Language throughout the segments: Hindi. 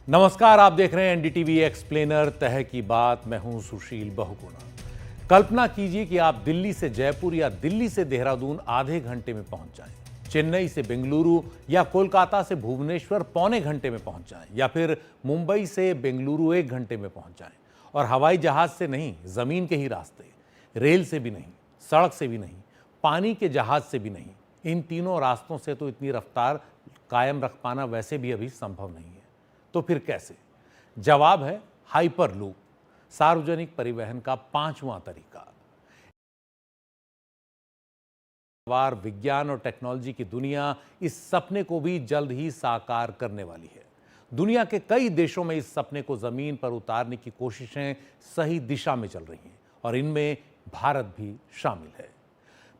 नमस्कार, आप देख रहे हैं एनडीटीवी एक्सप्लेनर तह की बात। मैं हूं सुशील बहुगुणा। कल्पना कीजिए कि आप दिल्ली से जयपुर या दिल्ली से देहरादून आधे घंटे में पहुंच जाएं, चेन्नई से बेंगलुरु या कोलकाता से भुवनेश्वर पौने घंटे में पहुंच जाएं, या फिर मुंबई से बेंगलुरु 1 घंटे में पहुंच जाएं। और हवाई जहाज से नहीं, जमीन के ही रास्ते, रेल से भी नहीं, सड़क से भी नहीं, पानी के जहाज से भी नहीं। इन तीनों रास्तों से तो इतनी रफ्तार कायम रख पाना वैसे भी अभी संभव नहीं है। तो फिर कैसे? जवाब है हाइपर लूप, सार्वजनिक परिवहन का 5वां तरीका। विज्ञान और टेक्नोलॉजी की दुनिया इस सपने को भी जल्द ही साकार करने वाली है। दुनिया के कई देशों में इस सपने को जमीन पर उतारने की कोशिशें सही दिशा में चल रही हैं और इनमें भारत भी शामिल है।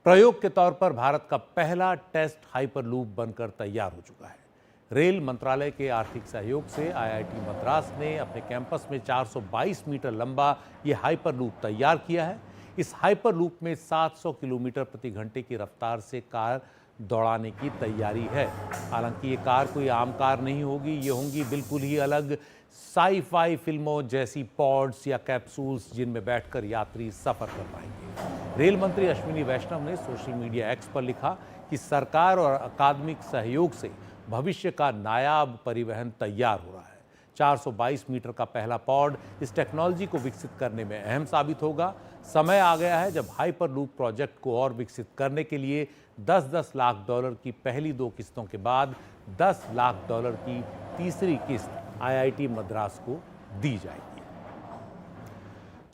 प्रयोग के तौर पर भारत का पहला टेस्ट हाइपर लूप बनकर तैयार हो चुका है। रेल मंत्रालय के आर्थिक सहयोग से आईआईटी मद्रास ने अपने कैंपस में 422 मीटर लंबा ये हाइपर लूप तैयार किया है। इस हाइपर लूप में 700 किलोमीटर प्रति घंटे की रफ्तार से कार दौड़ाने की तैयारी है। हालांकि ये कार कोई आम कार नहीं होगी, ये होंगी बिल्कुल ही अलग साई-फाई फिल्मों जैसी पॉड्स या कैप्सूल्स, जिनमें बैठकर यात्री सफर कर पाएंगे। रेल मंत्री अश्विनी वैष्णव ने सोशल मीडिया एक्स पर लिखा कि सरकार और अकादमिक सहयोग से भविष्य का नायाब परिवहन तैयार हो रहा है। 422 मीटर का पहला पॉड इस टेक्नोलॉजी को विकसित करने में अहम साबित होगा। समय आ गया है जब हाइपर लूप प्रोजेक्ट को और विकसित करने के लिए 10-10 लाख डॉलर की पहली 2 किस्तों के बाद 10 लाख डॉलर की तीसरी किस्त आईआईटी मद्रास को दी जाएगी।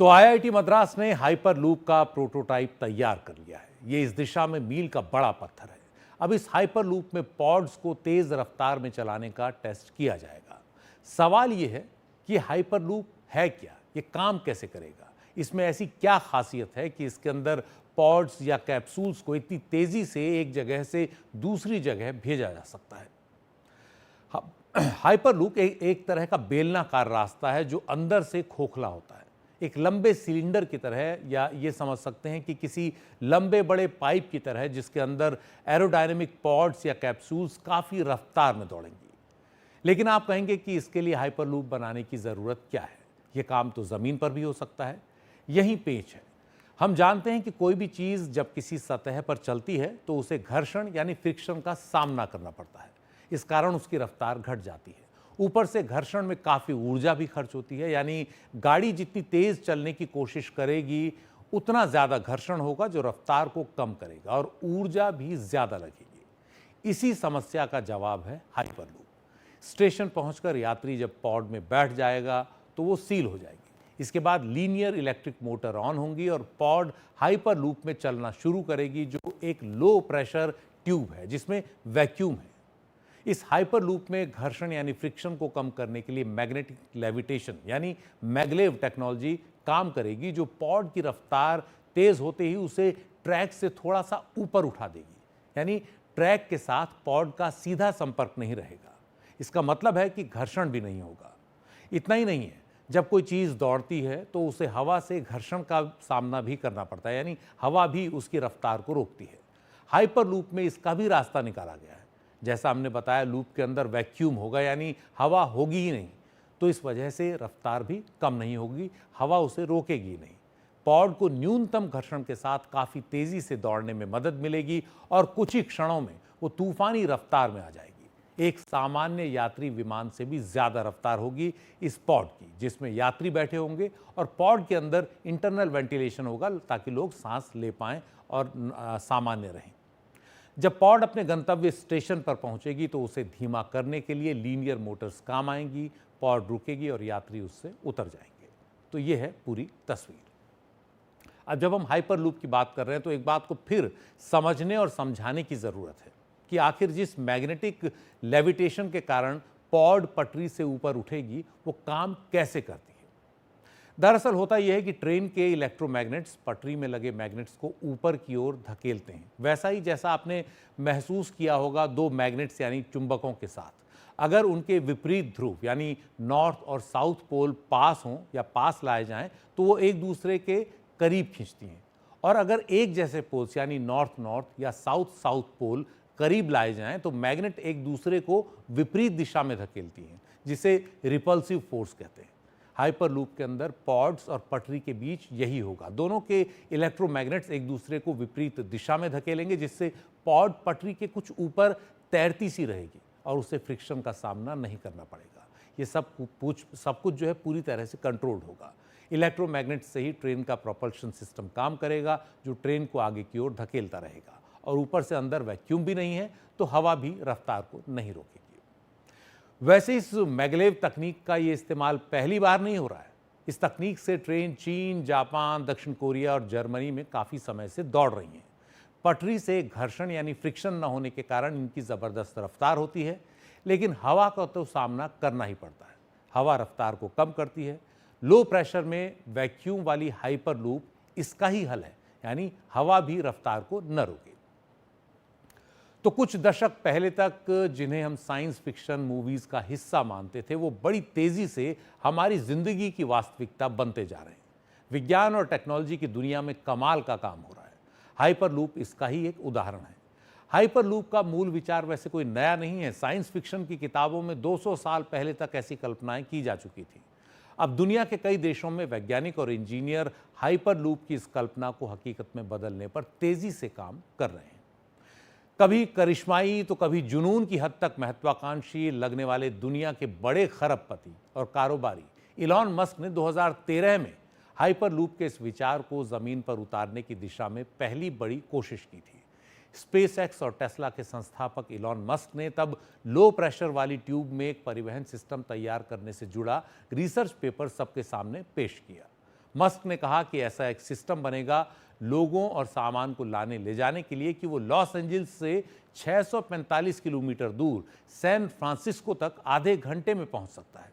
तो आईआईटी मद्रास ने हाइपर लूप का प्रोटोटाइप तैयार कर लिया है। ये इस दिशा में मील का बड़ा पत्थर है। अब इस हाइपर लूप में पॉड्स को तेज रफ्तार में चलाने का टेस्ट किया जाएगा। सवाल यह है कि हाइपर लूप है क्या, ये काम कैसे करेगा, इसमें ऐसी क्या खासियत है कि इसके अंदर पॉड्स या कैप्सूल्स को इतनी तेजी से एक जगह से दूसरी जगह भेजा जा सकता है। हाइपर लूप एक तरह का बेलनाकार रास्ता है जो अंदर से खोखला होता है, एक लंबे सिलेंडर की तरह, या ये समझ सकते हैं कि किसी लंबे बड़े पाइप की तरह, जिसके अंदर एरोडायनेमिक पॉड्स या कैप्सूल्स काफ़ी रफ्तार में दौड़ेंगी। लेकिन आप कहेंगे कि इसके लिए हाइपर लूप बनाने की ज़रूरत क्या है? ये काम तो ज़मीन पर भी हो सकता है। यही पेच है। हम जानते हैं कि कोई भी चीज़ जब किसी सतह पर चलती है तो उसे घर्षण यानी फ्रिक्शन का सामना करना पड़ता है। इस कारण उसकी रफ्तार घट जाती है। ऊपर से घर्षण में काफ़ी ऊर्जा भी खर्च होती है, यानी गाड़ी जितनी तेज़ चलने की कोशिश करेगी उतना ज़्यादा घर्षण होगा जो रफ्तार को कम करेगा, और ऊर्जा भी ज़्यादा लगेगी। इसी समस्या का जवाब है हाइपर लूप। स्टेशन पहुंचकर यात्री जब पॉड में बैठ जाएगा तो वो सील हो जाएगी। इसके बाद लीनियर इलेक्ट्रिक मोटर ऑन होंगी और पॉड हाइपर लूप में चलना शुरू करेगी, जो एक लो प्रेशर ट्यूब है जिसमें वैक्यूम है। इस हाइपर लूप में घर्षण यानी फ्रिक्शन को कम करने के लिए मैग्नेटिक लेविटेशन यानी मैगलेव टेक्नोलॉजी काम करेगी, जो पॉड की रफ्तार तेज होते ही उसे ट्रैक से थोड़ा सा ऊपर उठा देगी। यानी ट्रैक के साथ पॉड का सीधा संपर्क नहीं रहेगा। इसका मतलब है कि घर्षण भी नहीं होगा। इतना ही नहीं है, जब कोई चीज़ दौड़ती है तो उसे हवा से घर्षण का सामना भी करना पड़ता है, यानी हवा भी उसकी रफ्तार को रोकती है। हाइपर लूप में इसका भी रास्ता निकाला गया है। जैसा हमने बताया, लूप के अंदर वैक्यूम होगा, यानी हवा होगी ही नहीं, तो इस वजह से रफ्तार भी कम नहीं होगी, हवा उसे रोकेगी नहीं। पॉड को न्यूनतम घर्षण के साथ काफ़ी तेज़ी से दौड़ने में मदद मिलेगी और कुछ ही क्षणों में वो तूफानी रफ्तार में आ जाएगी। एक सामान्य यात्री विमान से भी ज़्यादा रफ्तार होगी इस पॉड की, जिसमें यात्री बैठे होंगे और पॉड के अंदर इंटरनल वेंटिलेशन होगा ताकि लोग सांस ले पाएँ और सामान्य रहें। जब पॉड अपने गंतव्य स्टेशन पर पहुंचेगी तो उसे धीमा करने के लिए लीनियर मोटर्स काम आएंगी, पॉड रुकेगी और यात्री उससे उतर जाएंगे। तो ये है पूरी तस्वीर। अब जब हम हाइपर लूप की बात कर रहे हैं तो एक बात को फिर समझने और समझाने की ज़रूरत है कि आखिर जिस मैग्नेटिक लेविटेशन के कारण पॉड पटरी से ऊपर उठेगी वो काम कैसे करती है। दरअसल होता यह है कि ट्रेन के इलेक्ट्रोमैग्नेट्स पटरी में लगे मैग्नेट्स को ऊपर की ओर धकेलते हैं, वैसा ही जैसा आपने महसूस किया होगा 2 मैग्नेट्स यानी चुंबकों के साथ। अगर उनके विपरीत ध्रुव यानी नॉर्थ और साउथ पोल पास हों या पास लाए जाएं तो वो एक दूसरे के करीब खींचती हैं, और अगर एक जैसे पोल्स यानी नॉर्थ नॉर्थ या साउथ साउथ पोल करीब लाए जाएं तो मैग्नेट एक दूसरे को विपरीत दिशा में धकेलती हैं, जिसे रिपल्सिव फोर्स कहते हैं। हाइपरलूप के अंदर पॉड्स और पटरी के बीच यही होगा। दोनों के इलेक्ट्रोमैग्नेट्स एक दूसरे को विपरीत दिशा में धकेलेंगे, जिससे पॉड पटरी के कुछ ऊपर तैरती सी रहेगी और उसे फ्रिक्शन का सामना नहीं करना पड़ेगा। ये सब कुछ जो है पूरी तरह से कंट्रोल्ड होगा। इलेक्ट्रोमैग्नेट से ही ट्रेन का प्रोपल्शन सिस्टम काम करेगा, जो ट्रेन को आगे की ओर धकेलता रहेगा। और ऊपर से अंदर वैक्यूम भी नहीं है, तो हवा भी रफ्तार को नहीं रोकेगी। वैसे इस मैगलेव तकनीक का ये इस्तेमाल पहली बार नहीं हो रहा है। इस तकनीक से ट्रेन चीन, जापान, दक्षिण कोरिया और जर्मनी में काफ़ी समय से दौड़ रही हैं। पटरी से घर्षण यानी फ्रिक्शन न होने के कारण इनकी ज़बरदस्त रफ्तार होती है, लेकिन हवा का तो सामना करना ही पड़ता है। हवा रफ्तार को कम करती है। लो प्रेशर में वैक्यूम वाली हाइपर लूप इसका ही हल है, यानी हवा भी रफ्तार को न रोके। तो कुछ दशक पहले तक जिन्हें हम साइंस फिक्शन मूवीज का हिस्सा मानते थे, वो बड़ी तेजी से हमारी जिंदगी की वास्तविकता बनते जा रहे हैं। विज्ञान और टेक्नोलॉजी की दुनिया में कमाल का काम हो रहा है। हाइपरलूप इसका ही एक उदाहरण है। हाइपरलूप का मूल विचार वैसे कोई नया नहीं है। साइंस फिक्शन की किताबों में 200 साल पहले तक ऐसी कल्पनाएं की जा चुकी थी। अब दुनिया के कई देशों में वैज्ञानिक और इंजीनियर हाइपरलूप की इस कल्पना को हकीकत में बदलने पर तेजी से काम कर रहे हैं। कभी करिश्माई तो कभी जुनून की हद तक महत्वाकांक्षी लगने वाले दुनिया के बड़े खरबपति और कारोबारी इलॉन मस्क ने 2013 में हाइपरलूप के इस विचार को जमीन पर उतारने की दिशा में पहली बड़ी कोशिश की थी। स्पेसएक्स और टेस्ला के संस्थापक इलॉन मस्क ने तब लो प्रेशर वाली ट्यूब में एक परिवहन सिस्टम तैयार करने से जुड़ा रिसर्च पेपर सबके सामने पेश किया। मस्क ने कहा कि ऐसा एक सिस्टम बनेगा लोगों और सामान को लाने ले जाने के लिए कि वो लॉस एंजल्स से 645 किलोमीटर दूर सैन फ्रांसिस्को तक आधे घंटे में पहुंच सकता है।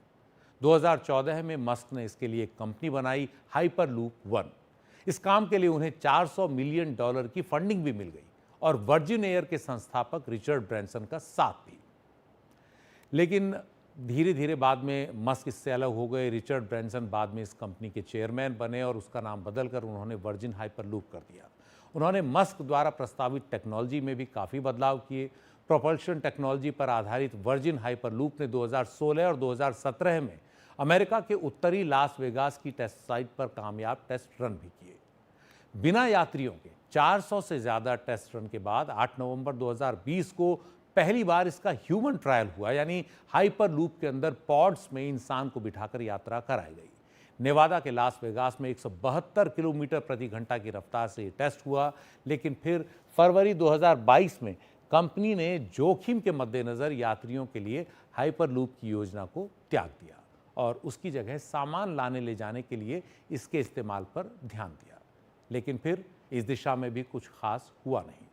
2014 में मस्क ने इसके लिए एक कंपनी बनाई, हाइपरलूप वन। इस काम के लिए उन्हें $400 मिलियन की फंडिंग भी मिल गई और वर्जिन एयर के संस्थापक रिचर्ड ब्रैंसन का साथ भी। लेकिन धीरे धीरे बाद में मस्क इससे अलग हो गए। रिचर्ड ब्रैंसन बाद में इस कंपनी के चेयरमैन बने और उसका नाम बदलकर उन्होंने वर्जिन हाइपरलूप कर दिया। उन्होंने मस्क द्वारा प्रस्तावित टेक्नोलॉजी में भी काफ़ी बदलाव किए। प्रोपल्शन टेक्नोलॉजी पर आधारित वर्जिन हाइपरलूप ने 2016 और 2017 में अमेरिका के उत्तरी लास वेगास की टेस्ट साइट पर कामयाब टेस्ट रन भी किए। बिना यात्रियों के 400 से ज़्यादा टेस्ट रन के बाद 8 नवंबर 2020 को पहली बार इसका ह्यूमन ट्रायल हुआ, यानी हाइपरलूप के अंदर पॉड्स में इंसान को बिठाकर यात्रा कराई गई। नेवादा के लास वेगास में 172 किलोमीटर प्रति घंटा की रफ्तार से ये टेस्ट हुआ, लेकिन फिर फरवरी 2022 में कंपनी ने जोखिम के मद्देनज़र यात्रियों के लिए हाइपरलूप की योजना को त्याग दिया और उसकी जगह सामान लाने ले जाने के लिए इसके इस्तेमाल पर ध्यान दिया। लेकिन फिर इस दिशा में भी कुछ खास हुआ नहीं।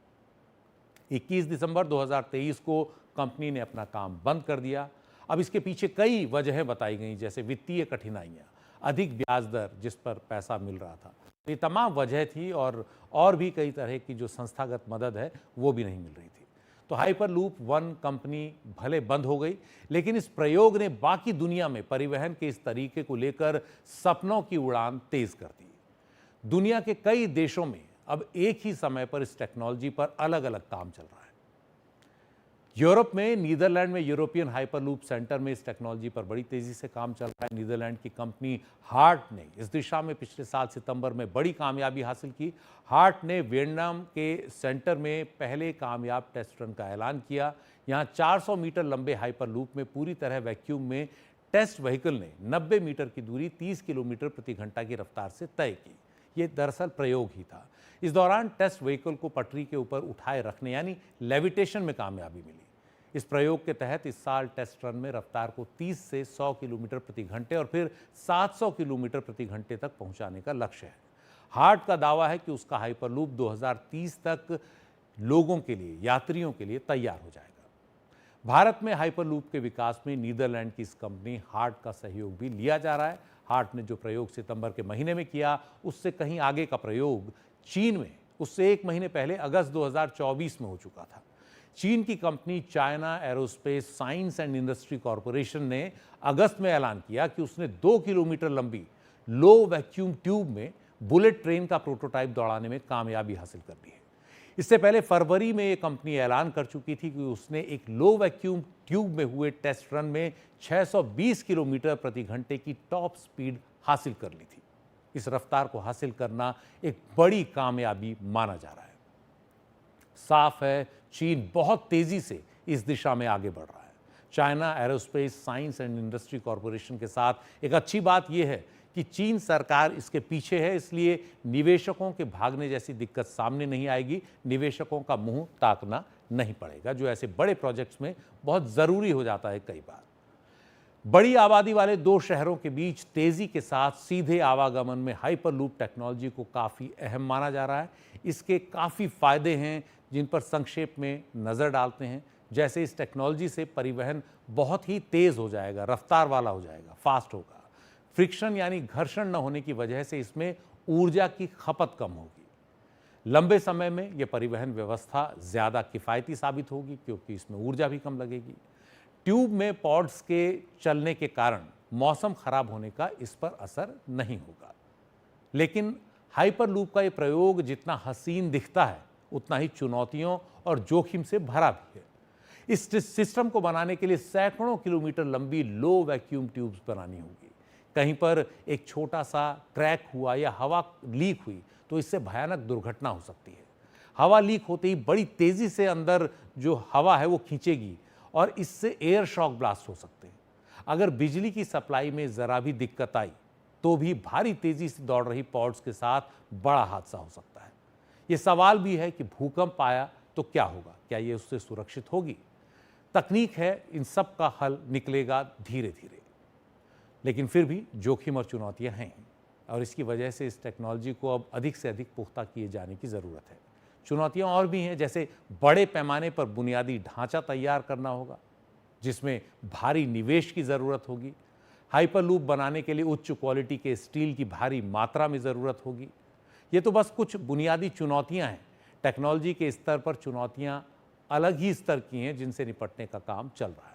21 दिसंबर 2023 को कंपनी ने अपना काम बंद कर दिया। अब इसके पीछे कई वजहें बताई गई, जैसे वित्तीय कठिनाइयाँ, अधिक ब्याज दर जिस पर पैसा मिल रहा था, ये तमाम वजह थी और भी कई तरह की जो संस्थागत मदद है वो भी नहीं मिल रही थी। तो हाइपरलूप वन कंपनी भले बंद हो गई, लेकिन इस प्रयोग ने बाकी दुनिया में परिवहन के इस तरीके को लेकर सपनों की उड़ान तेज कर दी। दुनिया के कई देशों में अब एक ही समय पर इस टेक्नोलॉजी पर अलग अलग काम चल रहा है। यूरोप में नीदरलैंड में यूरोपियन हाइपरलूप सेंटर में इस टेक्नोलॉजी पर बड़ी तेजी से काम चल रहा है। नीदरलैंड की कंपनी हार्ट ने इस दिशा में पिछले साल सितंबर में बड़ी कामयाबी हासिल की। हार्ट ने वियतनाम के सेंटर में पहले कामयाब टेस्ट रन का ऐलान किया। यहाँ 400 मीटर लंबे हाइपरलूप में पूरी तरह वैक्यूम में टेस्ट व्हीकल ने 90 मीटर की दूरी 30 किलोमीटर प्रति घंटा की रफ्तार से तय की। ये दरअसल प्रयोग ही था। इस दौरान टेस्ट व्हीकल को पटरी के ऊपर उठाए रखने यानी लेविटेशन में कामयाबी मिली। इस प्रयोग के तहत इस साल टेस्ट रन में रफ्तार को 30 से 100 किलोमीटर प्रति घंटे और फिर 700 किलोमीटर प्रति घंटे तक पहुंचाने का लक्ष्य है। हार्ट का दावा है कि उसका हाइपरलूप 2030 तक लोगों के लिए, यात्रियों के लिए तैयार हो जाएगा। भारत में हाइपरलूप के विकास में नीदरलैंड की इस कंपनी हार्ट का सहयोग भी लिया जा रहा है। हार्ट ने जो प्रयोग सितंबर के महीने में किया, उससे कहीं आगे का प्रयोग चीन में उससे 1 महीने पहले अगस्त 2024 में हो चुका था। चीन की company China aerospace science and industry corporation ने अगस्त में ऐलान किया कि उसने 2 किलोमीटर लंबी लो वैक्यूम ट्यूब में बुलेट ट्रेन का प्रोटोटाइप दौड़ाने में कामयाबी हासिल कर ली है। इससे पहले फरवरी में ये कंपनी ऐलान कर चुकी थी कि उसने एक लो वैक्यूम ट्यूब में हुए टेस्ट रन में 620 किलोमीटर प्रति घंटे की टॉप स्पीड हासिल कर ली थी। इस रफ्तार को हासिल करना एक बड़ी कामयाबी माना जा रहा है। साफ है, चीन बहुत तेजी से इस दिशा में आगे बढ़ रहा है। China aerospace science and industry corporation के साथ एक अच्छी बात यह है कि चीन सरकार इसके पीछे है, इसलिए निवेशकों के भागने जैसी दिक्कत सामने नहीं आएगी। निवेशकों का मुंह ताकना नहीं पड़ेगा, जो ऐसे बड़े प्रोजेक्ट्स में बहुत ज़रूरी हो जाता है कई बार। बड़ी आबादी वाले दो शहरों के बीच तेज़ी के साथ सीधे आवागमन में हाइपरलूप टेक्नोलॉजी को काफ़ी अहम माना जा रहा है। इसके काफ़ी फ़ायदे हैं जिन पर संक्षेप में नज़र डालते हैं। जैसे इस टेक्नोलॉजी से परिवहन बहुत ही तेज़ हो जाएगा, रफ्तार वाला हो जाएगा, फास्ट होगा। फ्रिक्शन यानी घर्षण न होने की वजह से इसमें ऊर्जा की खपत कम होगी। लंबे समय में यह परिवहन व्यवस्था ज़्यादा किफ़ायती साबित होगी क्योंकि इसमें ऊर्जा भी कम लगेगी। ट्यूब में पॉड्स के चलने के कारण मौसम खराब होने का इस पर असर नहीं होगा। लेकिन हाइपरलूप का ये प्रयोग जितना हसीन दिखता है उतना ही चुनौतियों और जोखिम से भरा भी है। इस सिस्टम को बनाने के लिए सैकड़ों किलोमीटर लंबी लो वैक्यूम ट्यूब्स बनानी होगी। कहीं पर एक छोटा सा क्रैक हुआ या हवा लीक हुई तो इससे भयानक दुर्घटना हो सकती है। हवा लीक होते ही बड़ी तेजी से अंदर जो हवा है वो खींचेगी और इससे एयर शॉक ब्लास्ट हो सकते हैं। अगर बिजली की सप्लाई में ज़रा भी दिक्कत आई तो भी भारी तेजी से दौड़ रही पॉड्स के साथ बड़ा हादसा हो सकता है। ये सवाल भी है कि भूकंप आया तो क्या होगा, क्या ये उससे सुरक्षित होगी? तकनीक है, इन सब का हल निकलेगा धीरे धीरे, लेकिन फिर भी जोखिम और चुनौतियां हैं और इसकी वजह से इस टेक्नोलॉजी को अब अधिक से अधिक पुख्ता किए जाने की ज़रूरत है। चुनौतियां और भी हैं, जैसे बड़े पैमाने पर बुनियादी ढांचा तैयार करना होगा जिसमें भारी निवेश की ज़रूरत होगी। हाइपरलूप बनाने के लिए उच्च क्वालिटी के स्टील की भारी मात्रा में ज़रूरत होगी। ये तो बस कुछ बुनियादी चुनौतियां हैं। टेक्नोलॉजी के स्तर पर चुनौतियां अलग ही स्तर की हैं जिनसे निपटने का काम चल रहा है।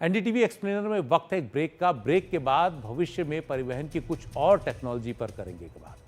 एनडीटीवी एक्सप्लेनर में वक्त है एक ब्रेक का। ब्रेक के बाद भविष्य में परिवहन की कुछ और टेक्नोलॉजी पर करेंगे बात।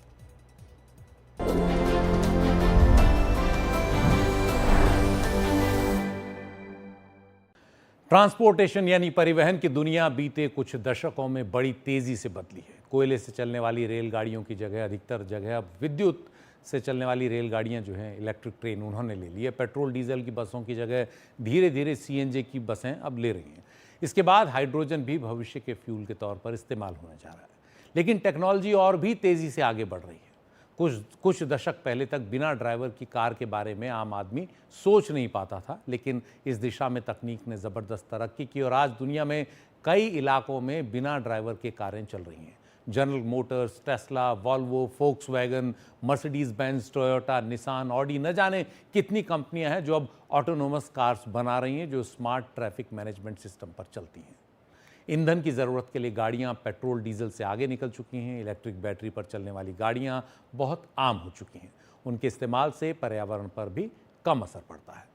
ट्रांसपोर्टेशन यानी परिवहन की दुनिया बीते कुछ दशकों में बड़ी तेजी से बदली है। कोयले से चलने वाली रेलगाड़ियों की जगह अधिकतर जगह अब विद्युत से चलने वाली रेलगाड़ियां जो हैं, इलेक्ट्रिक ट्रेन उन्होंने ले ली है। पेट्रोल डीजल की बसों की जगह धीरे धीरे सीएनजी की बसें अब ले रही हैं। इसके बाद हाइड्रोजन भी भविष्य के फ्यूल के तौर पर इस्तेमाल होने जा रहा है। लेकिन टेक्नोलॉजी और भी तेज़ी से आगे बढ़ रही है। कुछ दशक पहले तक बिना ड्राइवर की कार के बारे में आम आदमी सोच नहीं पाता था, लेकिन इस दिशा में तकनीक ने ज़बरदस्त तरक्की की और आज दुनिया में कई इलाकों में बिना ड्राइवर के कारें चल रही हैं। General Motors, Tesla, Volvo, Volkswagen, Mercedes Benz, Toyota, Nissan, Audi, न जाने कितनी कंपनियां हैं जो अब ऑटोनोमस कार्स बना रही हैं जो स्मार्ट ट्रैफिक मैनेजमेंट सिस्टम पर चलती हैं। ईंधन की ज़रूरत के लिए गाड़ियां पेट्रोल डीजल से आगे निकल चुकी हैं। इलेक्ट्रिक बैटरी पर चलने वाली गाड़ियां बहुत आम हो चुकी हैं। उनके इस्तेमाल से पर्यावरण पर भी कम असर पड़ता है।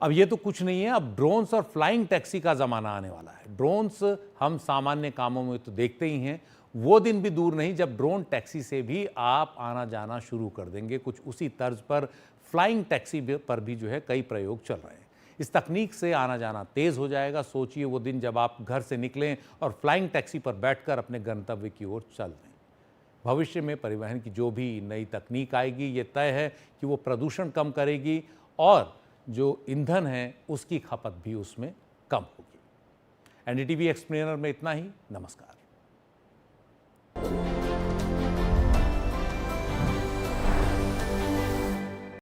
अब ये तो कुछ नहीं है, अब ड्रोन्स और फ्लाइंग टैक्सी का ज़माना आने वाला है। ड्रोन्स हम सामान्य कामों में तो देखते ही हैं, वो दिन भी दूर नहीं जब ड्रोन टैक्सी से भी आप आना जाना शुरू कर देंगे। कुछ उसी तर्ज पर फ्लाइंग टैक्सी पर भी जो है कई प्रयोग चल रहे हैं। इस तकनीक से आना जाना तेज़ हो जाएगा। सोचिए वो दिन जब आप घर से निकलें और फ्लाइंग टैक्सी पर बैठकर अपने गंतव्य की ओर चल दें। भविष्य में परिवहन की जो भी नई तकनीक आएगी, ये तय है कि वो प्रदूषण कम करेगी और जो ईंधन है उसकी खपत भी उसमें कम होगी। एनडीटीवी एक्सप्लेनर में इतना ही। नमस्कार।